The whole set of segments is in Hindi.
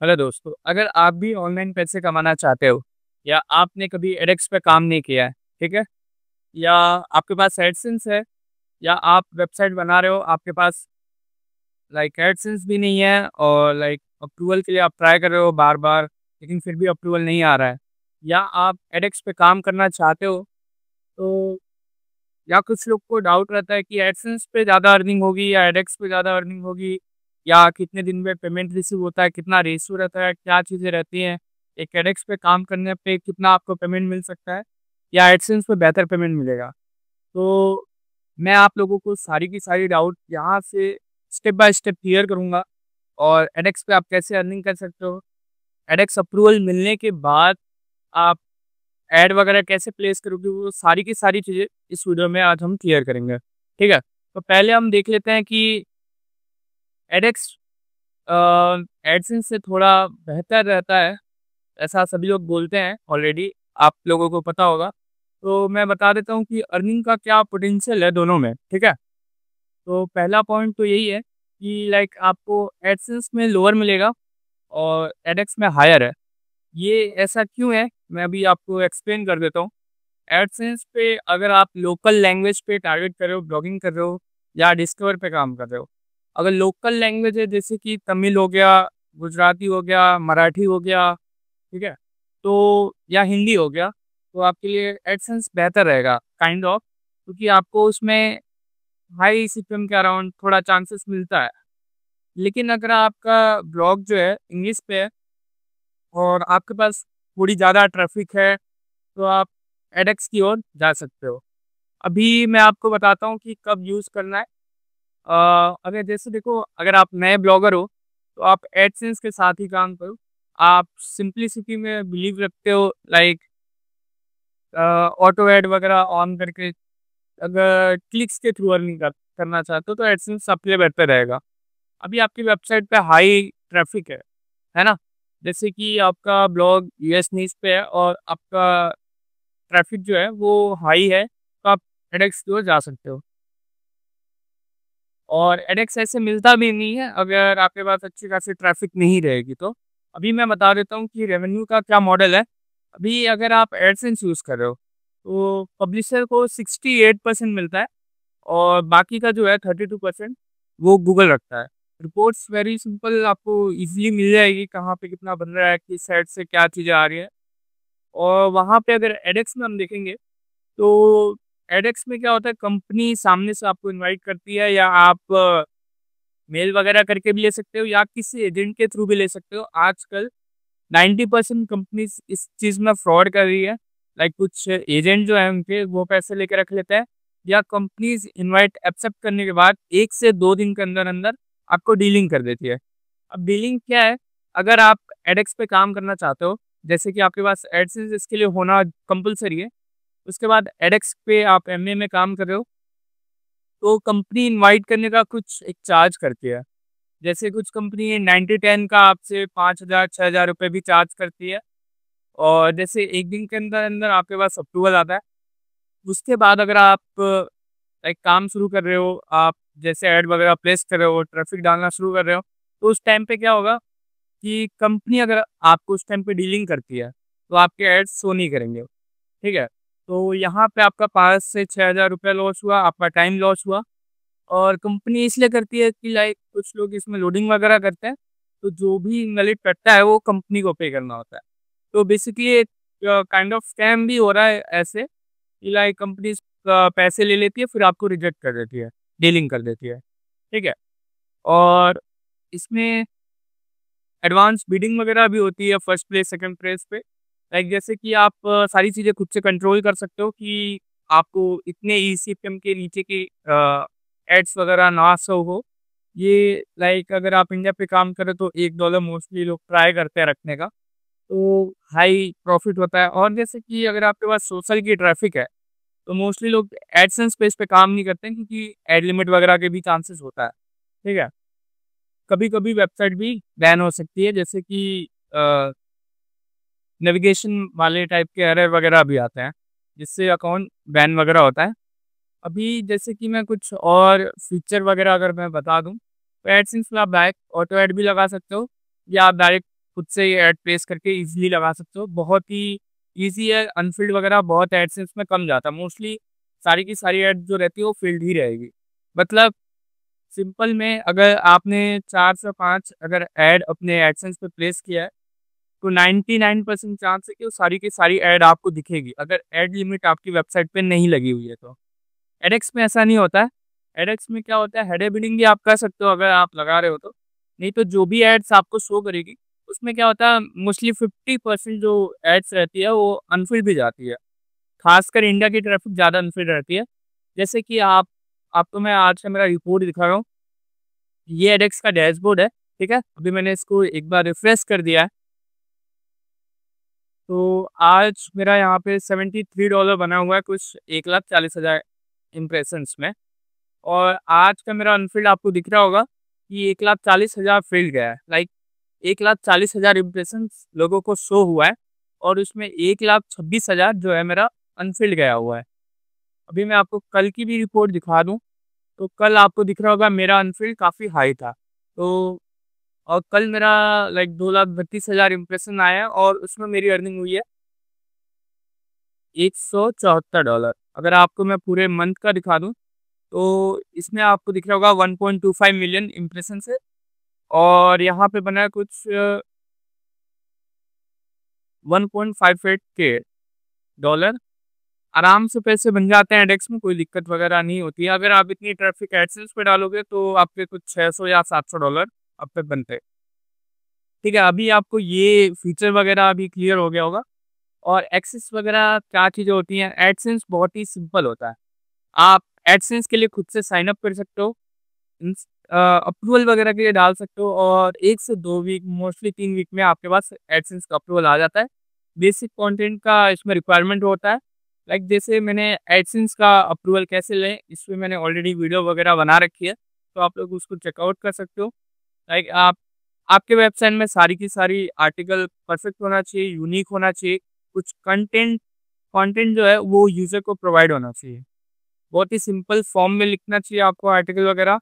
हेलो दोस्तों, अगर आप भी ऑनलाइन पैसे कमाना चाहते हो या आपने कभी एडएक्स पे काम नहीं किया है, ठीक है? या आपके पास एडसेंस है या आप वेबसाइट बना रहे हो, आपके पास एडसेंस भी नहीं है और अप्रूवल के लिए आप ट्राई कर रहे हो बार-बार, लेकिन फिर भी अप्रूवल नहीं आ रहा है। या आप एडएक्स पे काम करना चाहते हो, तो या कुछ लोग को डाउट रहता है कि एडसेंस पे ज़्यादा अर्निंग होगी या एडएक्स पे ज़्यादा अर्निंग होगी, या कितने दिन में पेमेंट रिसीव होता है, कितना रेशियो रहता है, क्या चीज़ें रहती हैं, एक एडएक्स पे काम करने पे कितना आपको पेमेंट मिल सकता है या एडसेंस पे बेहतर पेमेंट मिलेगा। तो मैं आप लोगों को सारी की सारी डाउट यहाँ से स्टेप बाय स्टेप क्लियर करूँगा, और एडएक्स पे आप कैसे अर्निंग कर सकते हो, एडएक्स अप्रूवल मिलने के बाद आप ऐड वगैरह कैसे प्लेस करोगे, वो सारी की सारी चीज़ें इस वीडियो में आज हम क्लियर करेंगे, ठीक है? तो पहले हम देख लेते हैं कि एडएक्स अ, एडसेंस से थोड़ा बेहतर रहता है, ऐसा सभी लोग बोलते हैं ऑलरेडी, आप लोगों को पता होगा। तो मैं बता देता हूँ कि अर्निंग का क्या पोटेंशियल है दोनों में, ठीक है? तो पहला पॉइंट तो यही है कि आपको एडसेंस में लोअर मिलेगा और एडएक्स में हायर है। ये ऐसा क्यों है, मैं अभी आपको एक्सप्लेन कर देता हूँ। एडसेंस पे अगर आप लोकल लैंग्वेज पे टारगेट कर रहे हो, ब्लॉगिंग कर रहे हो या डिस्कवर पे काम कर रहे हो। अगर लोकल लैंग्वेज है जैसे कि तमिल हो गया, गुजराती हो गया, मराठी हो गया, ठीक है? तो या हिंदी हो गया, तो आपके लिए एडसेंस बेहतर रहेगा काइंड ऑफ, क्योंकि आपको उसमें हाई सीपीएम के अराउंड थोड़ा चांसेस मिलता है। लेकिन अगर आपका ब्लॉग जो है इंग्लिश पे है और आपके पास थोड़ी ज़्यादा ट्रैफिक है, तो आप एडएक्स की ओर जा सकते हो। अभी मैं आपको बताता हूँ कि कब यूज़ करना है। अगर जैसे देखो, अगर आप नए ब्लॉगर हो, तो आप एडसेंस के साथ ही काम करो। आप सिंप्लिसिटी में बिलीव रखते हो, ऑटो ऐड वगैरह ऑन करके अगर क्लिक्स के थ्रू अर्निंग करना चाहते हो, तो एडसेंस आपके लिए बेहतर रहेगा। अभी आपकी वेबसाइट पे हाई ट्रैफिक है ना? जैसे कि आपका ब्लॉग यूएस न्यूज़ पे है और आपका ट्रैफिक जो है वो हाई है, तो आप एडएक्स की ओर जा सकते हो। और एडएक्स ऐसे मिलता भी नहीं है अगर आपके पास अच्छी खासी ट्रैफिक नहीं रहेगी तो। अभी मैं बता देता हूँ कि रेवेन्यू का क्या मॉडल है। अभी अगर आप एडसेंस यूज़ कर रहे हो, तो पब्लिशर को 68% मिलता है और बाकी का जो है 32% वो गूगल रखता है। रिपोर्ट्स वेरी सिंपल, आपको ईज़िली मिल जाएगी कहाँ पे कितना बन रहा है, किस साइड से क्या चीज़ें आ रही है। और वहाँ पे अगर एडएक्स में हम देखेंगे, तो एडएक्स में क्या होता है, कंपनी सामने से आपको इनवाइट करती है, या आप मेल वगैरह करके भी ले सकते हो या किसी एजेंट के थ्रू भी ले सकते हो। आजकल 90% कंपनीज़ इस चीज़ में फ्रॉड कर रही है। कुछ एजेंट जो है उनके वो पैसे लेके रख लेते हैं, या कंपनीज़ इनवाइट एक्सेप्ट करने के बाद 1 से 2 दिन के अंदर-अंदर आपको डीलिंग कर देती है। अब डीलिंग क्या है? अगर आप एडएक्स पे काम करना चाहते हो, जैसे कि आपके पास एडसेंस इसके लिए होना कंपल्सरी है। उसके बाद एडएक्स पे आप एमए में काम कर रहे हो, तो कंपनी इनवाइट करने का कुछ एक चार्ज करती है। जैसे कुछ कंपनी 90-10 का आपसे 5,000 6,000 रुपए भी चार्ज करती है। और जैसे 1 दिन के अंदर-अंदर आपके पास अप्रूवल आता है, उसके बाद अगर आप काम शुरू कर रहे हो, आप जैसे ऐड वगैरह प्लेस कर रहे हो, ट्रैफिक डालना शुरू कर रहे हो, तो उस टाइम पे क्या होगा कि कंपनी अगर आपको उस टाइम पे डीलिंग करती है, तो आपके एड्स शो नहीं करेंगे, ठीक है? तो यहाँ पे आपका 5 से 6,000 रुपया लॉस हुआ, आपका टाइम लॉस हुआ। और कंपनी इसलिए करती है कि कुछ लोग इसमें लोडिंग वगैरह करते हैं, तो जो भी इनवैलिड करता है वो कंपनी को पे करना होता है। तो बेसिकली एक काइंड ऑफ स्कैम भी हो रहा है ऐसे, कि कंपनीज़ पैसे ले लेती है, फिर आपको रिजेक्ट कर देती है, डीलिंग कर देती है, ठीक है? और इसमें एडवांस बिडिंग वगैरह भी होती है फर्स्ट प्लेस, सेकंड प्लेस पे। जैसे कि आप सारी चीज़ें खुद से कंट्रोल कर सकते हो कि आपको इतने ईसीपीएम के नीचे की एड्स वगैरह ना शो हो। ये अगर आप इंडिया पे काम करें तो $1 मोस्टली लोग ट्राई करते हैं रखने का, तो हाई प्रॉफिट होता है। और जैसे कि अगर आपके पास सोशल की ट्रैफिक है, तो मोस्टली लोग एडसेंस पे इस पे काम नहीं करते हैं, क्योंकि एड लिमिट वगैरह के भी चांसेस होता है, ठीक है? कभी-कभी वेबसाइट भी बैन हो सकती है, जैसे कि नेविगेशन वाले टाइप के एरर वगैरह भी आते हैं, जिससे अकाउंट बैन वगैरह होता है। अभी जैसे कि मैं कुछ और फीचर वगैरह अगर मैं बता दूँ, तो एडसेंस में आप डायरेक्ट ऑटो ऐड भी लगा सकते हो, या आप डायरेक्ट खुद से ये ऐड प्लेस करके इजीली लगा सकते हो। बहुत ही ईज़ी है, अनफ़ील्ड वगैरह बहुत एडसेंस में कम जाता है। मोस्टली सारी की सारी ऐड जो रहती है वो फ़ील्ड ही रहेगी। मतलब सिंपल में अगर आपने 4 से 5 अगर ऐड अपने एडसेंस पे प्लेस किया है, तो 99% चांस है कि वो सारी की सारी ऐड आपको दिखेगी, अगर ऐड लिमिट आपकी वेबसाइट पे नहीं लगी हुई है तो। एडएक्स में ऐसा नहीं होता है। एडएक्स में क्या होता है, हेडर बिडिंग भी आप कर सकते हो अगर आप लगा रहे हो तो। नहीं तो जो भी एड्स आपको शो करेगी, उसमें क्या होता है मोस्टली 50% जो एड्स रहती है वो अनफिल्ड भी जाती है। खासकर इंडिया की ट्रैफिक ज़्यादा अनफिल्ड रहती है। जैसे कि आपको मैं आज का मेरा रिपोर्ट दिखा रहा हूँ। ये एडएक्स का डैशबोर्ड है, ठीक है? अभी मैंने इसको एक बार रिफ्रेश कर दिया है। तो आज मेरा यहाँ पे $73 बना हुआ है कुछ 1,40,000 इम्प्रेशंस में। और आज का मेरा अनफील्ड आपको दिख रहा होगा कि 1,40,000 फील्ड गया है। लाइक 1,40,000 इम्प्रेशंस लोगों को शो हुआ है और उसमें 1,26,000 जो है मेरा अनफील्ड गया हुआ है। अभी मैं आपको कल की भी रिपोर्ट दिखा दूँ, तो कल आपको दिख रहा होगा मेरा अनफील्ड काफ़ी हाई था। तो और कल मेरा लाइक 2,32,000 इम्प्रेशन आया है और उसमें मेरी अर्निंग हुई है $174। अगर आपको मैं पूरे मंथ का दिखा दूँ, तो इसमें आपको दिख रहा होगा 1.25 मिलियन इम्प्रेशन से। और यहाँ पे बना है कुछ 1.58 के डॉलर। आराम से पैसे बन जाते हैं एडेक्स में, कोई दिक्कत वगैरह नहीं होती है। अगर आप इतनी ट्रैफिक एडसेंस पे डालोगे तो आपके कुछ 600 या $700 आप पे बनते हैं। ठीक है, अभी आपको ये फीचर वगैरह अभी क्लियर हो गया होगा। और एक्सेस वगैरह क्या चीज़ें होती हैं, एडसेंस बहुत ही सिंपल होता है। आप एडसेंस के लिए खुद से साइन अप कर सकते हो, अप्रूवल वगैरह के लिए डाल सकते हो और 1 से 2 वीक, मोस्टली 3 वीक में आपके पास एडसेंस का अप्रूवल आ जाता है। बेसिक कंटेंट का इसमें रिक्वायरमेंट होता है। लाइक जैसे मैंने एडसेंस का अप्रूवल कैसे लें, इसमें मैंने ऑलरेडी वीडियो वगैरह बना रखी है, तो आप लोग उसको चेकआउट कर सकते हो। लाइक आपके वेबसाइट में सारी की सारी आर्टिकल परफेक्ट होना चाहिए, यूनिक होना चाहिए। कुछ कंटेंट कंटेंट जो है वो यूज़र को प्रोवाइड होना चाहिए। बहुत ही सिंपल फॉर्म में लिखना चाहिए आपको आर्टिकल वगैरह।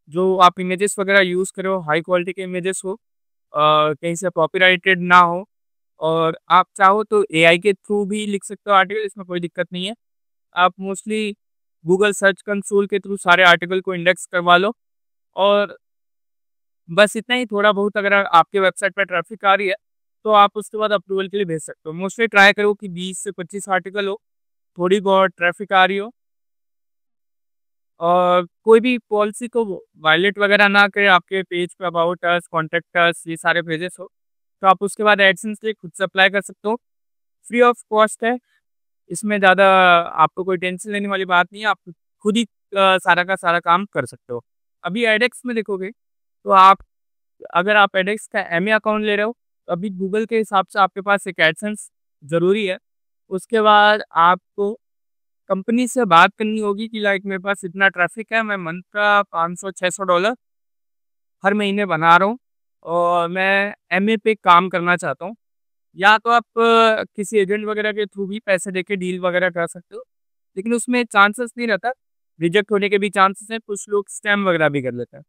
जो आप इमेजेस वगैरह यूज़ करो हाई क्वालिटी के इमेजेस हो, कहीं से कॉपीराइटेड ना हो। और आप चाहो तो एआई के थ्रू भी लिख सकते हो आर्टिकल, इसमें कोई दिक्कत नहीं है। आप मोस्टली गूगल सर्च कंसोल के थ्रू सारे आर्टिकल को इंडेक्स करवा लो। और बस इतना ही, थोड़ा बहुत अगर आपके वेबसाइट पर ट्रैफिक आ रही है तो आप उसके बाद अप्रूवल के लिए भेज सकते हो। मोस्टली ट्राई करो कि 20 से 25 आर्टिकल हो, थोड़ी बहुत ट्रैफिक आ रही हो और कोई भी पॉलिसी को वायलेट वगैरह ना करे। आपके पेज पे अबाउट अस, कॉन्टैक्ट अस, ये सारे पेजेस हो, तो आप उसके बाद एडसेंस के लिए खुद से अप्लाई कर सकते हो। फ्री ऑफ कॉस्ट है, इसमें ज़्यादा आपको कोई टेंशन लेने वाली बात नहीं है। आप खुद ही सारा का सारा काम कर सकते हो। अभी एडेक्स में देखोगे तो आप, अगर आप एडेक्स का एमए अकाउंट ले रहे हो, तो अभी गूगल के हिसाब से आपके पास एक एडसेंस ज़रूरी है। उसके बाद आपको कंपनी से बात करनी होगी कि लाइक मेरे पास इतना ट्रैफिक है, मैं मंथ का $500-600 हर महीने बना रहा हूँ और मैं एमए पे काम करना चाहता हूँ। या तो आप किसी एजेंट वगैरह के थ्रू भी पैसे देके डील वगैरह कर सकते हो, लेकिन उसमें चांसेस नहीं रहता, रिजेक्ट होने के भी चांसेस हैं। कुछ लोग स्कैम वगैरह भी कर लेते हैं।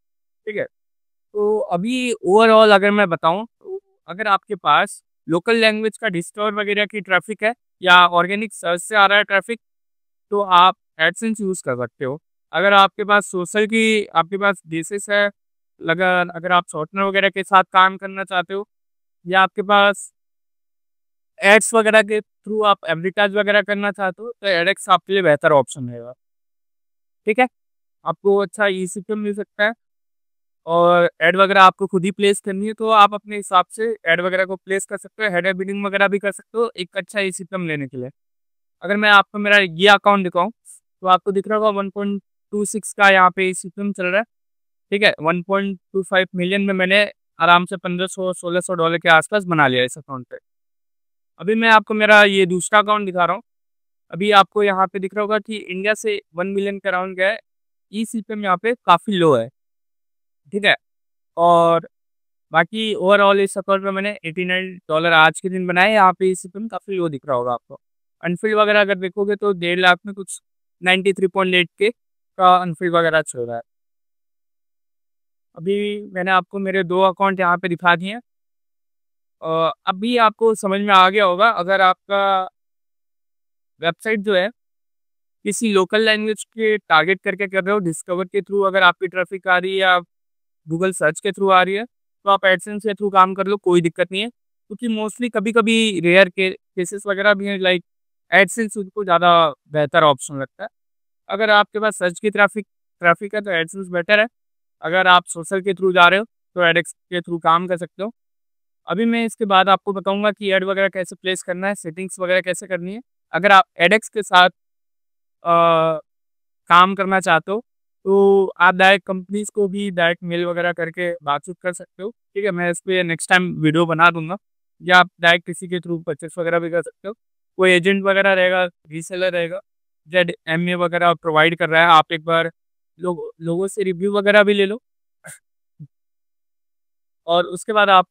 ठीक है, तो अभी ओवरऑल अगर मैं बताऊँ तो अगर आपके पास लोकल लैंग्वेज का डिस्टोर वगैरह की ट्रैफिक है या ऑर्गेनिक सर्च से आ रहा है ट्रैफिक, तो आप एडसेंस यूज़ कर सकते हो। अगर आपके पास सोशल की आपके पास बेसिस है, अगर आप सॉफ्टवेयर वगैरह के साथ काम करना चाहते हो या आपके पास एड्स वगैरह के थ्रू आप एडवर्टाइज वगैरह करना चाहते हो, तो एडेक्स आपके लिए बेहतर ऑप्शन रहेगा। ठीक है, आपको अच्छा ई सिस्टम मिल सकता है और ऐड वगैरह आपको खुद ही प्लेस करनी है, तो आप अपने हिसाब से ऐड वगैरह को प्लेस कर सकते हो, हेडर बिडिंग वगैरह भी कर सकते हो एक अच्छा ई सिस्टम लेने के लिए। अगर मैं आपको मेरा ये अकाउंट दिखाऊँ, तो आपको दिख रहा होगा 1.26 का यहाँ पे सिस्टम चल रहा है। ठीक है, 1.25 मिलियन में मैंने आराम से $1,500-1,600 के आसपास बना लिया इस अकाउंट पे। अभी मैं आपको मेरा ये दूसरा अकाउंट दिखा रहा हूँ। अभी आपको यहाँ पे दिख रहा होगा कि इंडिया से 1 मिलियन के अराउंड गया है। ई सिस्टम यहाँ पे काफ़ी लो है। ठीक है, और बाकी ओवरऑल इस अकाउंट में मैंने $89 आज के दिन बनाए। यहाँ पे ई सिस्टम काफ़ी लो दिख रहा होगा आपको। अनफिल्ड वगैरह अगर देखोगे तो 1.5 लाख में कुछ 93.8 के का अनफिल्ड वगैरह चल रहा है। अभी मैंने आपको मेरे 2 अकाउंट यहाँ पे दिखा दिए हैं। अभी आपको समझ में आ गया होगा, अगर आपका वेबसाइट जो है किसी लोकल लैंग्वेज के टारगेट करके कर रहे हो, डिस्कवर के थ्रू अगर आपकी ट्रैफिक आ रही है या गूगल सर्च के थ्रू आ रही है, तो आप एडसेंस के थ्रू काम कर लो, कोई दिक्कत नहीं है। क्योंकि मोस्टली कभी-कभी रेयर के केसेस वगैरह भी हैं, लाइक एडसेंस उनको ज़्यादा बेहतर ऑप्शन लगता है। अगर आपके पास सर्च की ट्रैफिक ट्रैफिक है तो एडसेंस बेटर है। अगर आप सोशल के थ्रू जा रहे हो तो एडएक्स के थ्रू काम कर सकते हो। अभी मैं इसके बाद आपको बताऊँगा कि ऐड वगैरह कैसे प्लेस करना है, सेटिंग्स वगैरह कैसे करनी है। अगर आप एडएक्स के साथ अ, काम करना चाहते हो, तो आप डायरेक्ट कंपनीज़ को भी डायरेक्ट मेल वगैरह करके बातचीत कर सकते हो, ठीक है? मैं इस पे नेक्स्ट टाइम वीडियो बना दूँगा, या आप डायरेक्ट किसी के थ्रू परचेस वगैरह भी कर सकते हो। कोई एजेंट वगैरह रहेगा, रीसेलर रहेगा, जेडएमए वगैरह प्रोवाइड कर रहा है, आप एक बार लोगों से रिव्यू वगैरह भी ले लो और उसके बाद आप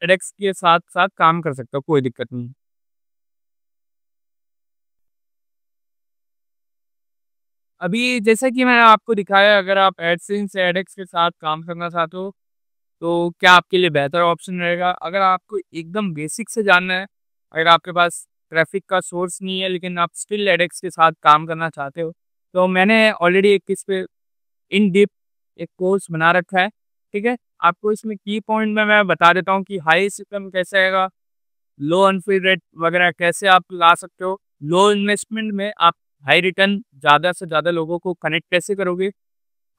एडएक्स के साथ-साथ काम कर सकते हो, कोई दिक्कत नहीं। अभी जैसा कि मैंने आपको दिखाया, अगर आप एडसेंस या एडएक्स के साथ काम करना चाहते हो, तो क्या आपके लिए बेहतर ऑप्शन रहेगा। अगर आपको एकदम बेसिक से जानना है, अगर आपके पास ट्रैफ़िक का सोर्स नहीं है लेकिन आप स्टिल एडएक्स के साथ काम करना चाहते हो, तो मैंने ऑलरेडी एक इस पे इन डिप एक कोर्स बना रखा है, ठीक है? आपको इसमें की पॉइंट में मैं बता देता हूँ कि हाई सीपीएम कैसे आएगा, लो अनफिल रेट वगैरह कैसे आप ला सकते हो, लो इन्वेस्टमेंट में आप हाई रिटर्न ज़्यादा से ज़्यादा लोगों को कनेक्ट कैसे करोगे।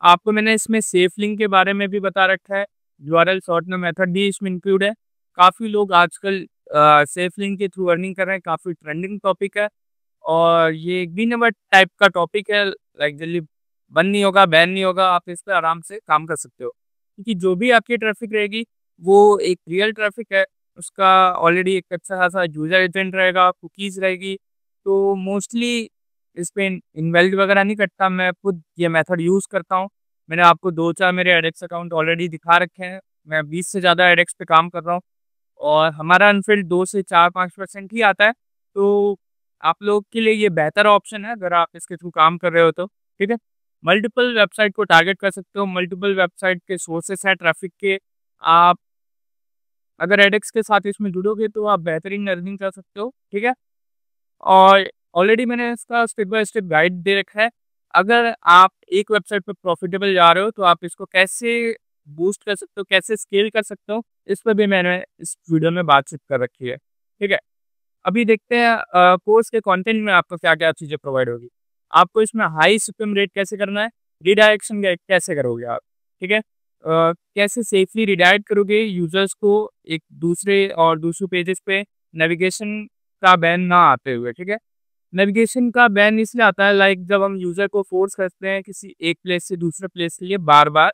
आपको मैंने इसमें सेफ लिंक के बारे में भी बता रखा है, यूआरएल शॉर्टनर मेथड भी इसमें इंक्लूड है। काफ़ी लोग आजकल सेफ लिंक के थ्रू अर्निंग कर रहे हैं, काफ़ी ट्रेंडिंग टॉपिक है और ये एक बी नंबर टाइप का टॉपिक है, लाइक जल्दी बंद नहीं होगा, बैन नहीं होगा, आप इस पे आराम से काम कर सकते हो। क्योंकि जो भी आपकी ट्रैफ़िक रहेगी, वो एक रियल ट्रैफ़िक है, उसका ऑलरेडी एक अच्छा खासा यूज़र एजेंट रहेगा, कुकीज़ रहेगी, तो मोस्टली इस पे इनवैलिड वगैरह नहीं कटता, मैं खुद ये मेथड यूज़ करता हूँ। मैंने आपको 2-4 मेरे एडएक्स अकाउंट ऑलरेडी दिखा रखे हैं, मैं 20 से ज़्यादा एडएक्स पे काम कर रहा हूँ और हमारा अनफिल्ड 2 से 4-5% ही आता है, तो आप लोग के लिए ये बेहतर ऑप्शन है अगर आप इसके थ्रू काम कर रहे हो तो, ठीक है? मल्टीपल वेबसाइट को टारगेट कर सकते हो, मल्टीपल वेबसाइट के सोर्सेस हैं ट्रैफ़िक के, आप अगर एडएक्स के साथ इसमें जुड़ोगे तो आप बेहतरीन अर्निंग कर सकते हो, ठीक है? और ऑलरेडी मैंने इसका स्टेप बाय स्टेप गाइड दे रखा है। अगर आप एक वेबसाइट पे प्रॉफिटेबल जा रहे हो, तो आप इसको कैसे बूस्ट कर सकते हो, कैसे स्केल कर सकते हो, इस पे भी मैंने इस वीडियो में बातचीत कर रखी है। ठीक है? अभी देखते हैं कोर्स के कंटेंट में आपको क्या-क्या चीज़ें प्रोवाइड होगी। आपको इसमें हाई सीपीएम रेट कैसे करना है, रिडायरेक्शन कैसे करोगे आप, ठीक है? कैसे सेफली रिडायरेक्ट करोगे यूज़र्स को एक दूसरे पेजेज़ पे नेविगेशन का बैन ना आते हुए, ठीक है? नेविगेशन का बैन इसलिए आता है, लाइक जब हम यूज़र को फ़ोर्स करते हैं किसी एक प्लेस से दूसरे प्लेस के लिए बार-बार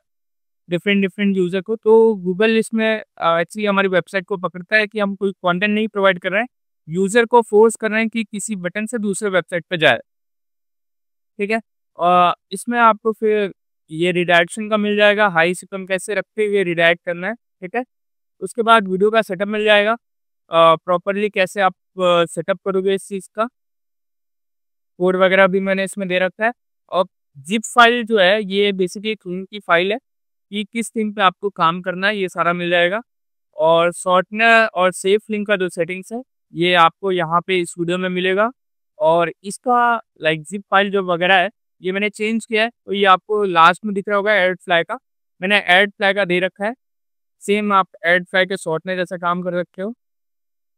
डिफरेंट यूज़र को, तो गूगल इसमें एक्चुअली हमारी वेबसाइट को पकड़ता है कि हम कोई कंटेंट नहीं प्रोवाइड कर रहे हैं, यूज़र को फ़ोर्स कर रहे हैं कि किसी बटन से दूसरे वेबसाइट पे जाए, ठीक है? इसमें आपको फिर ये रिडायरेक्शन का मिल जाएगा, हाई सीपीएम कैसे रख के ये रिडायरेक्ट करना है, ठीक है? उसके बाद वीडियो का सेटअप मिल जाएगा, प्रॉपर्ली कैसे आप सेटअप करोगे इस चीज़ का, कोड वगैरह भी मैंने इसमें दे रखा है। और ज़िप फाइल जो है ये बेसिकली एक थीम की फाइल है कि किस थीम पे आपको काम करना है, ये सारा मिल जाएगा। और शॉर्टनर और सेफ लिंक का जो सेटिंग्स है, ये आपको यहाँ पे इस वीडियो में मिलेगा। और इसका लाइक ज़िप फाइल जो वगैरह है, ये मैंने चेंज किया है, तो ये आपको लास्ट में दिख रहा होगा एड फ्लाई का। मैंने एड फ्लाई का दे रखा है, सेम आप एड फ्लाई के शॉर्टनर जैसा काम कर रखे हो।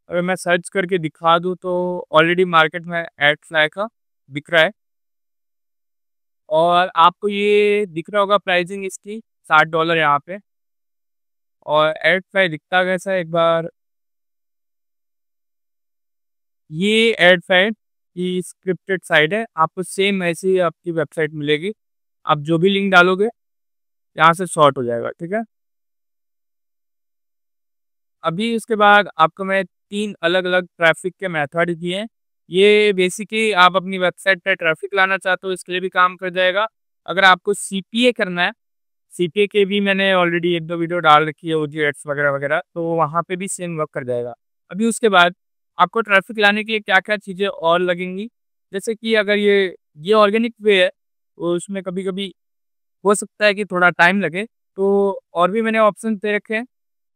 अगर मैं सर्च करके दिखा दूँ तो ऑलरेडी मार्केट में एड फ्लाई का बिक रहा है और आपको ये दिख रहा होगा प्राइसिंग इसकी $60 यहाँ पे। और एड फ्लाई दिखता कैसा है एक बार, ये एड फ्लाई की स्क्रिप्टेड साइट है, आपको सेम ऐसी ही आपकी वेबसाइट मिलेगी। आप जो भी लिंक डालोगे यहाँ से शॉर्ट हो जाएगा, ठीक है? अभी उसके बाद आपको मैं 3 अलग-अलग ट्रैफ़िक के मेथड दिए हैं। ये बेसिकली आप अपनी वेबसाइट पे ट्रैफ़िक लाना चाहते हो, इसके लिए भी काम कर जाएगा। अगर आपको सीपीए करना है, सीपीए के भी मैंने ऑलरेडी 1-2 वीडियो डाल रखी है, ओजीएट्स वगैरह-वगैरह, तो वहाँ पे भी सेम वर्क कर जाएगा। अभी उसके बाद आपको ट्रैफ़िक लाने के लिए क्या-क्या चीज़ें और लगेंगी, जैसे कि अगर ये ऑर्गेनिक वे है, तो उसमें कभी-कभी हो सकता है कि थोड़ा टाइम लगे, तो और भी मैंने ऑप्शन दे रखे हैं।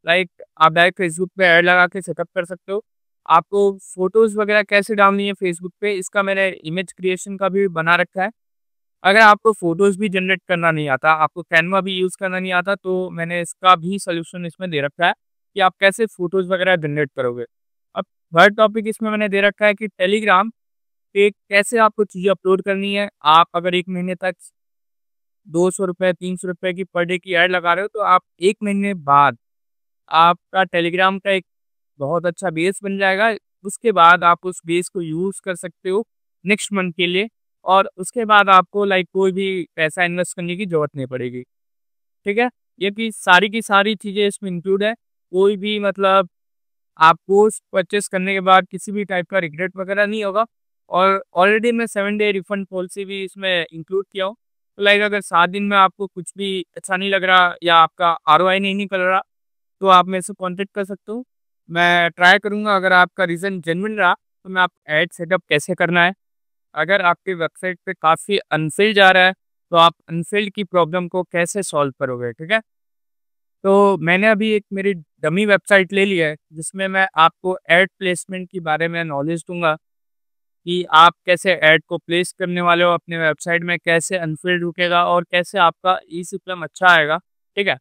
लाइक आप डायरेक्ट फेसबुक पे ऐड लगा के सेटअप कर सकते हो। आपको फ़ोटोज़ वगैरह कैसे डालनी है फेसबुक पे, इसका मैंने इमेज क्रिएशन का भी बना रखा है। अगर आपको फ़ोटोज़ भी जनरेट करना नहीं आता, आपको कैनवा भी यूज़ करना नहीं आता, तो मैंने इसका भी सॉल्यूशन इसमें दे रखा है कि आप कैसे फ़ोटोज़ वगैरह जनरेट करोगे। अब थर्ड टॉपिक इसमें मैंने दे रखा है कि टेलीग्राम पे कैसे आपको चीज़ें अपलोड करनी है। आप अगर 1 महीने तक ₹200 ₹300 की पर डे की ऐड लगा रहे हो, तो आप 1 महीने बाद आपका टेलीग्राम का एक बहुत अच्छा बेस बन जाएगा। उसके बाद आप उस बेस को यूज़ कर सकते हो नेक्स्ट मंथ के लिए, और उसके बाद आपको लाइक कोई भी पैसा इन्वेस्ट करने की ज़रूरत नहीं पड़ेगी, ठीक है? ये कि सारी की सारी चीज़ें इसमें इंक्लूड है। कोई भी मतलब आपको उस परचेज़ करने के बाद किसी भी टाइप का रिग्रेट वगैरह नहीं होगा, और ऑलरेडी मैं 7 डे रिफंड पॉलिसी भी इसमें इंक्लूड किया हूँ। तो लाइक अगर 7 दिन में आपको कुछ भी अच्छा नहीं लग रहा या आपका आरओआई नहीं निकल रहा, तो आप मेरे से कॉन्टैक्ट कर सकते हो। मैं ट्राई करूँगा, अगर आपका रीज़न जेन्युइन रहा, तो मैं आपको ऐड सेटअप कैसे करना है। अगर आपकी वेबसाइट पे काफ़ी अनफिल्ड जा रहा है, तो आप अनफिल्ड की प्रॉब्लम को कैसे सॉल्व करोगे, ठीक है? तो मैंने अभी एक मेरी डमी वेबसाइट ले ली है, जिसमें मैं आपको ऐड प्लेसमेंट के बारे में नॉलेज दूँगा कि आप कैसे ऐड को प्लेस करने वाले हो अपने वेबसाइट में, कैसे अनफिल्ड रुकेगा और कैसे आपका ई-सिप्लम अच्छा आएगा, ठीक है?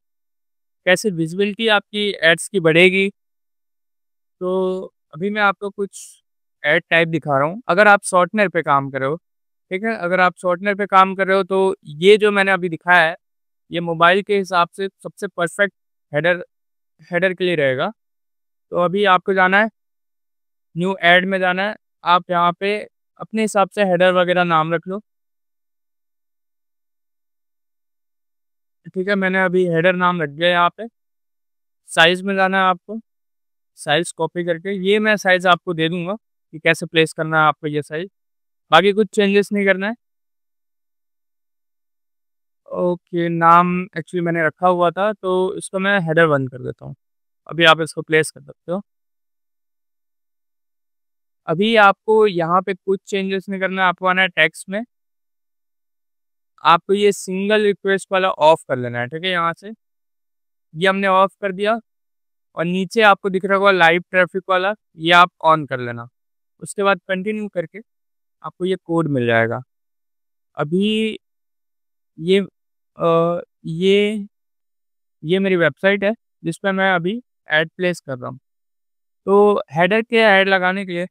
कैसे विज़िबिलिटी आपकी एड्स की बढ़ेगी। तो अभी मैं आपको कुछ ऐड टाइप दिखा रहा हूँ। अगर आप शॉर्टनर पे काम कर रहे हो, ठीक है? अगर आप शॉर्टनर पे काम कर रहे हो, तो ये जो मैंने अभी दिखाया है, ये मोबाइल के हिसाब से सबसे परफेक्ट हेडर हेडर के लिए रहेगा। तो अभी आपको जाना है, न्यू ऐड में जाना है। आप यहाँ पे अपने हिसाब से हेडर वगैरह नाम रख लो, ठीक है? मैंने अभी हेडर नाम रख दिया यहाँ पे। साइज़ में जाना है आपको, साइज़ कॉपी करके ये मैं साइज़ आपको दे दूँगा कि कैसे प्लेस करना है आपको ये साइज़। बाकी कुछ चेंजेस नहीं करना है। ओके, नाम एक्चुअली मैंने रखा हुआ था, तो इसको मैं हेडर 1 कर देता हूँ। अभी आप इसको प्लेस कर सकते हो। अभी आपको यहाँ पे कुछ चेंजेस नहीं करना है, आपको आना है टेक्स्ट में। आपको ये सिंगल रिक्वेस्ट वाला ऑफ कर लेना है, ठीक है? यहाँ से ये हमने ऑफ कर दिया, और नीचे आपको दिख रहा होगा लाइव ट्रैफिक वाला, ये आप ऑन कर लेना। उसके बाद कंटिन्यू करके आपको ये कोड मिल जाएगा। अभी ये ये मेरी वेबसाइट है, जिस पे मैं अभी ऐड प्लेस कर रहा हूँ। तो हेडर के ऐड लगाने के लिए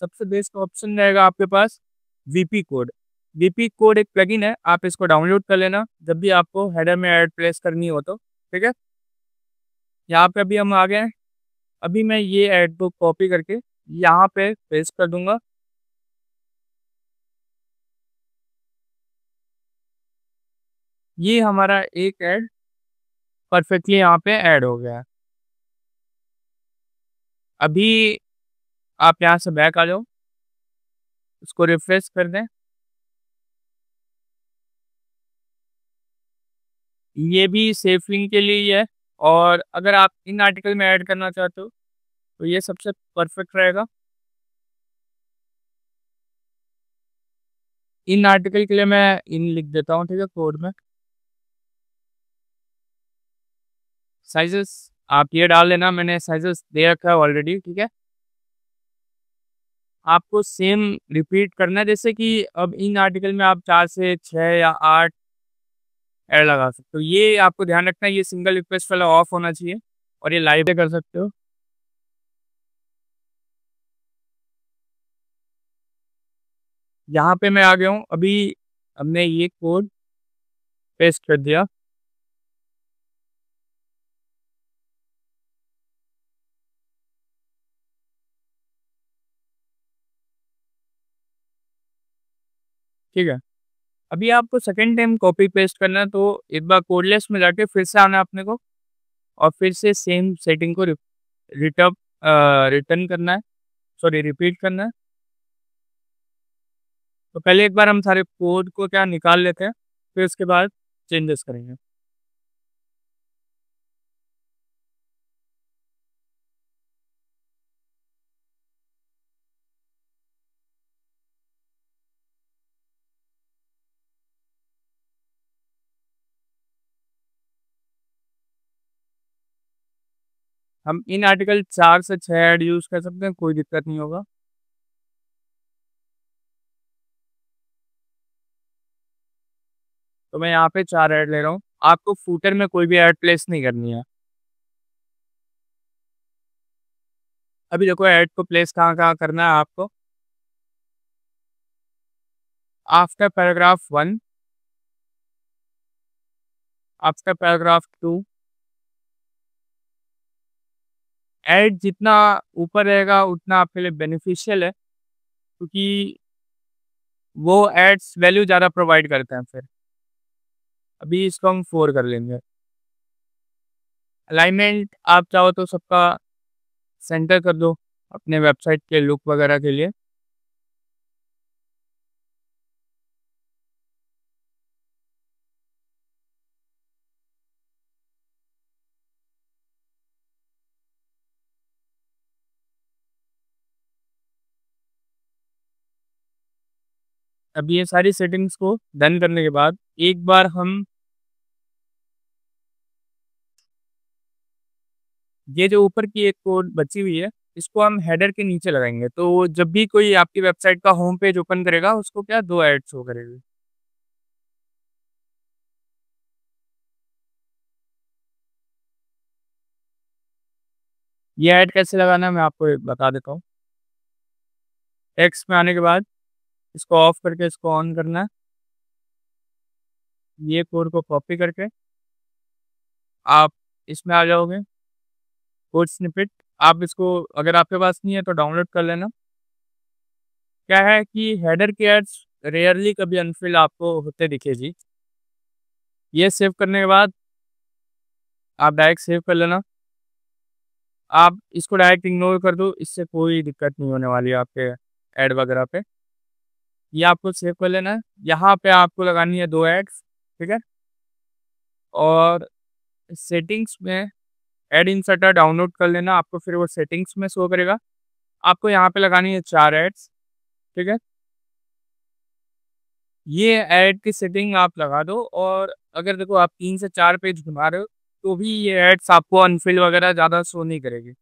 सबसे बेस्ट ऑप्शन रहेगा आपके पास वीपी कोड। वीपी कोड एक प्लगइन है, आप इसको डाउनलोड कर लेना जब भी आपको हेडर में ऐड प्लेस करनी हो तो, ठीक है? यहाँ पे अभी हम आ गए हैं। अभी मैं ये ऐड को कॉपी करके यहाँ पे पेस्ट कर दूँगा। ये हमारा एक ऐड परफेक्टली यहाँ पे ऐड हो गया है। अभी आप यहाँ से बैक आ जाओ, इसको रिफ्रेश कर दें। ये भी सेफ लिंक के लिए ही है, और अगर आप इन आर्टिकल में ऐड करना चाहते हो, तो ये सबसे परफेक्ट रहेगा। इन आर्टिकल के लिए मैं इन लिख देता हूँ, ठीक है, कोड में। साइज़ेस आप ये डाल लेना, मैंने साइज़ेस दे रखा है ऑलरेडी, ठीक है। आपको सेम रिपीट करना है, जैसे कि अब इन आर्टिकल में आप 4 से 6 या 8 ऐड लगा सकते हो। ये आपको ध्यान रखना है, ये सिंगल रिक्वेस्ट वाला ऑफ होना चाहिए, और ये लाइव पे कर सकते हो। यहाँ पे मैं आ गया हूँ, अभी हमने ये कोड पेस्ट कर दिया। ठीक है। अभी आपको सेकंड टाइम कॉपी पेस्ट करना है, तो एक बार कोडलेस में जाके फिर से आना है अपने को, और फिर से सेम सेटिंग को रिटर्न रिटर्न करना है, सॉरी रिपीट करना है। तो पहले एक बार हम सारे कोड को क्या निकाल लेते हैं, फिर उसके बाद चेंजेस करेंगे। हम इन आर्टिकल 4 से 6 ऐड यूज़ कर सकते हैं, कोई दिक्कत नहीं होगा। तो मैं यहाँ पे 4 ऐड ले रहा हूँ। आपको फूटर में कोई भी ऐड प्लेस नहीं करनी है। अभी देखो ऐड को प्लेस कहाँ-कहाँ करना है आपको। After paragraph 1, after paragraph 2, add जितना ऊपर रहेगा उतना आपके लिए बेनिफिशियल है, क्योंकि वो एड्स वैल्यू ज़्यादा प्रोवाइड करते हैं फिर। अभी इसको हम 4 कर लेंगे। अलाइनमेंट आप चाहो तो सबका सेंटर कर दो अपने वेबसाइट के लुक वगैरह के लिए। अब ये सारी सेटिंग्स को डन करने के बाद एक बार हम ये जो ऊपर की एक कोड बची हुई है, इसको हम हेडर के नीचे लगाएँगे। तो जब भी कोई आपकी वेबसाइट का होम पेज ओपन करेगा, उसको क्या 2 ऐड शो करेगी। ये ऐड कैसे लगाना है मैं आपको बता देता हूँ। टेक्स्ट में आने के बाद इसको ऑफ करके इसको ऑन करना है। ये कोड को कॉपी करके आप इसमें आ जाओगे, कोड स्निपेट। आप इसको अगर आपके पास नहीं है तो डाउनलोड कर लेना। क्या है कि हेडर की एड्स रेयरली कभी अनफिल आपको होते दिखेगी। ये सेव करने के बाद आप डायरेक्ट सेव कर लेना। आप इसको डायरेक्ट इग्नोर कर दो, इससे कोई दिक्कत नहीं होने वाली है आपके ऐड वगैरह पे। ये आपको सेव कर लेना है। यहाँ पे आपको लगानी है 2 ऐड्स, ठीक है? और सेटिंग्स में ऐड इंसर्टर डाउनलोड कर लेना, आपको फिर वो सेटिंग्स में शो करेगा। आपको यहाँ पे लगानी है 4 ऐड्स, ठीक है? ये ऐड की सेटिंग आप लगा दो और अगर देखो आप 3 से 4 पेज घुमा रहे हो, तो भी ये ऐड्स आपको अनफिल वगैरह ज़्यादा शो नहीं करेगी।